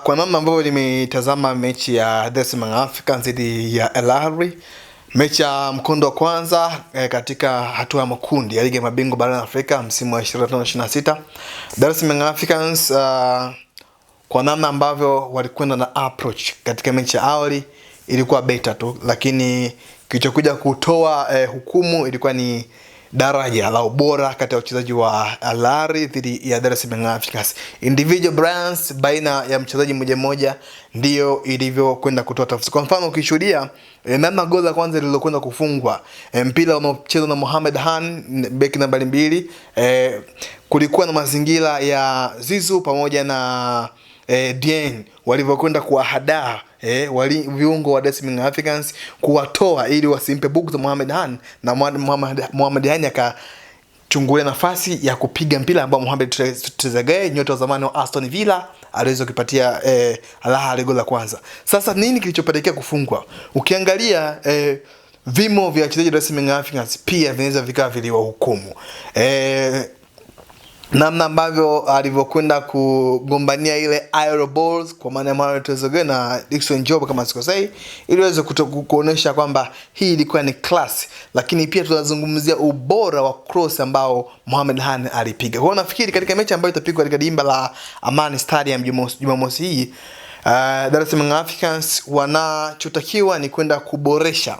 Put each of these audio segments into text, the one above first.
Kwa namna ambavyo nimetazama mechi ya Dar es Salaam Africans dhidi ya Al Ahly, mechi ya mkondo wa kwanza katika hatua ya makundi ya ligi ya mabingwa barani Afrika msimu wa 25-26, Dar es Salaam Africans kwa namna ambavyo walikwenda na approach katika mechi ya awali ilikuwa beta tu, lakini kilichokuja kutoa hukumu ilikuwa ni daraja la ubora kati ya wachezaji wa Al Ahly dhidi ya Dar es Salaam Africans. Individual brands baina ya mchezaji mmoja mmoja ndio ilivyokwenda kutoa tafsiri. Kwa mfano ukishuhudia namna goli la kwanza lililokwenda kufungwa, mpira unaochezwa na Mohamed Han, beki nambari 2, kulikuwa na mazingira ya Zizu pamoja na Dieng walivyokwenda kuwahadaa viungo wa Dar es Salaam Africans, kuwatoa ili wasimpe buku Mohamed Han, na Mohamed Han akachungulia nafasi ya kupiga mpira ambao Mohamed Trezeguet, nyota wa zamani wa Aston Villa, aliweza kupatia Al Ahly goli la kwanza. Sasa nini kilichopelekea kufungwa? Ukiangalia vimo vya wachezaji wa Dar es Salaam Africans pia vinaweza vikawa viliwahukumu. Namna ambavyo alivyokwenda kugombania ile aero balls kwa maana ya Mohamed Trezeguet na Dickson Job kama sikosei, iliweza kuonesha kwamba hii ilikuwa ni class, lakini pia tunazungumzia ubora wa cross ambao Mohamed Han alipiga. Kwa hiyo nafikiri katika mechi ambayo itapigwa katika dimba la Amani Stadium Jumamosi hii, Dar es Salaam Africans wanachotakiwa ni kwenda kuboresha,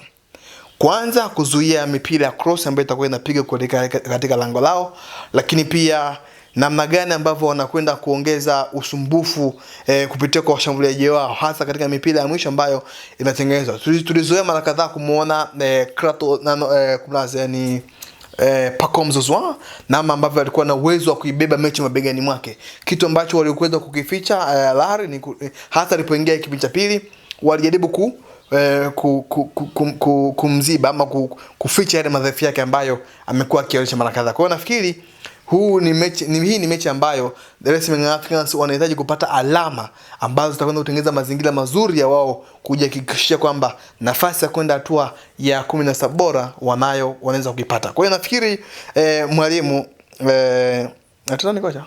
kwanza kuzuia mipira ya cross ambayo itakuwa inapiga katika lango lao, lakini pia namna gani ambavyo wanakwenda kuongeza usumbufu kupitia kwa washambuliaji wao, hasa katika mipira ya mwisho ambayo inatengenezwa. Tulizoea mara kadhaa kumuona Kratos yani Pacome Zouzoua, namna ambavyo alikuwa na uwezo wa kuibeba mechi mabegani mwake, kitu ambacho walikwenda kukificha Al Ahly ni hata alipoingia kipindi cha pili walijaribu kumziba ama kuficha yale madhaifu yake ambayo amekuwa akionyesha mara kadhaa. Kwa hiyo nafikiri hii ni mechi ambayo Dar es Salaam Africans wanahitaji kupata alama ambazo zitakwenda kutengeneza mazingira mazuri ya wao kujihakikishia kwamba nafasi ya kwenda hatua ya 17 bora wanaweza kukipata. Kwa hiyo nafikiri mwalimu nataka kocha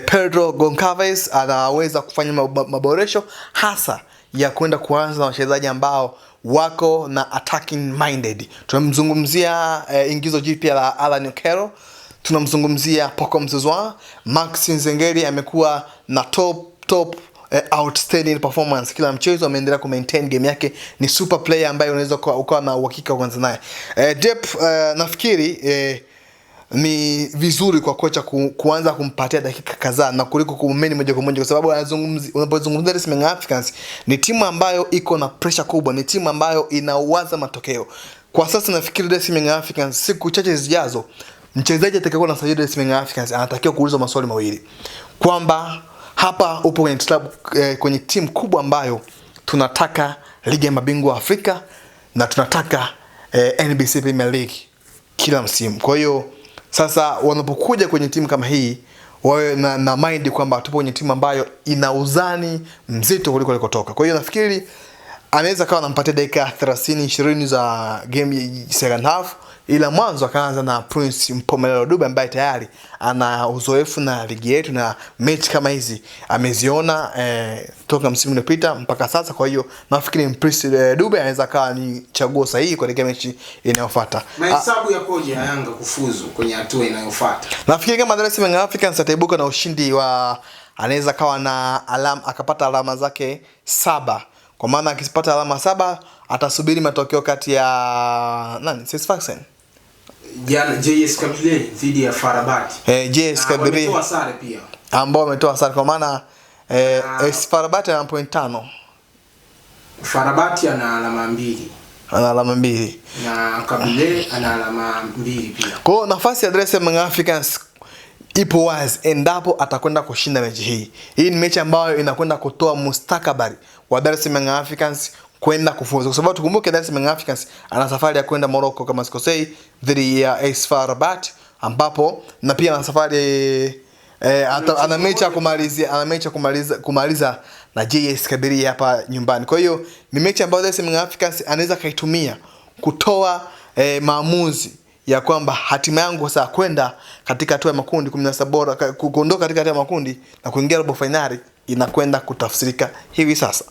Pedro Goncalves anaweza kufanya maboresho hasa ya kwenda kuanza na wachezaji ambao wako na attacking minded. Tunamzungumzia ingizo jipya la Alan Okello, tunamzungumzia Pacome Zouzoua. Max Nzengeli amekuwa na top outstanding performance kila mchezo, ameendelea ku maintain game yake, ni super player ambaye unaweza ukawa na uhakika kuanza naye. Dep nafikiri ni vizuri kwa kocha kuanza kumpatia dakika kadhaa na kuliko kumeni moja kwa moja, kwa sababu unapozungumzia Dar es Salaam Africans ni timu ambayo iko na pressure kubwa, ni timu ambayo inawaza matokeo. Kwa sasa nafikiri Dar es Salaam Africans siku chache zijazo, mchezaji atakayekuwa na sajili Dar es Salaam Africans anatakiwa kuuliza maswali mawili, kwamba hapa upo kwenye club kwenye timu kubwa ambayo tunataka ligi ya mabingwa Afrika na tunataka NBC Premier League kila msimu. Kwa hiyo sasa wanapokuja kwenye timu kama hii, wawe na mind kwamba tupo kwenye timu ambayo ina uzani mzito kuliko ilikotoka. Kwa hiyo nafikiri anaweza kawa anampatia dakika 30-20 za game second half, ila mwanzo akaanza na Prince Mpumelelo Dube ambaye tayari ana uzoefu na ligi yetu na mechi kama hizi ameziona toka msimu uliopita mpaka sasa. Kwa hiyo nafikiri Prince Dube anaweza kawa ni chaguo sahihi kwa mechi inayofuata. Mahesabu yakoje ya Yanga kufuzu kwenye hatua inayofuata? Nafikiri kama Dar es Salaam Africans ataibuka na ushindi anaweza kawa na akapata alama zake 7. Kwa maana akipata alama 7 atasubiri matokeo kati ya Sfaxien jana JS Kabylie dhidi ya FAR Rabat. JS Kabylie wametoa sare pia, ambao wametoa sare, kwa maana FAR Rabat ana point 5, FAR Rabat ana alama 2 na Kabylie ana alama 2 pia. Kwa hiyo nafasi ya Dar es Salaam Africans ipo wazi endapo atakwenda kushinda mechi hii. Hii ni mechi ambayo inakwenda kutoa mustakabali wa Dar es Salaam Africans kwenda kufuzu, kwa sababu tukumbuke Dar es Salaam Africans ana safari ya kwenda Morocco kama sikosei dhidi ya FAR Rabat, ambapo na pia ana safari ana mechi ya kumaliza na JS Kabylie hapa nyumbani. Kwa hiyo ni mechi ambayo Dar es Salaam Africans anaweza kaitumia kutoa maamuzi ya kwamba hatima yangu sasa kwenda katika hatua ya makundi 16 bora, kuondoka katika hatua ya makundi na kuingia robo finali inakwenda kutafsirika hivi sasa.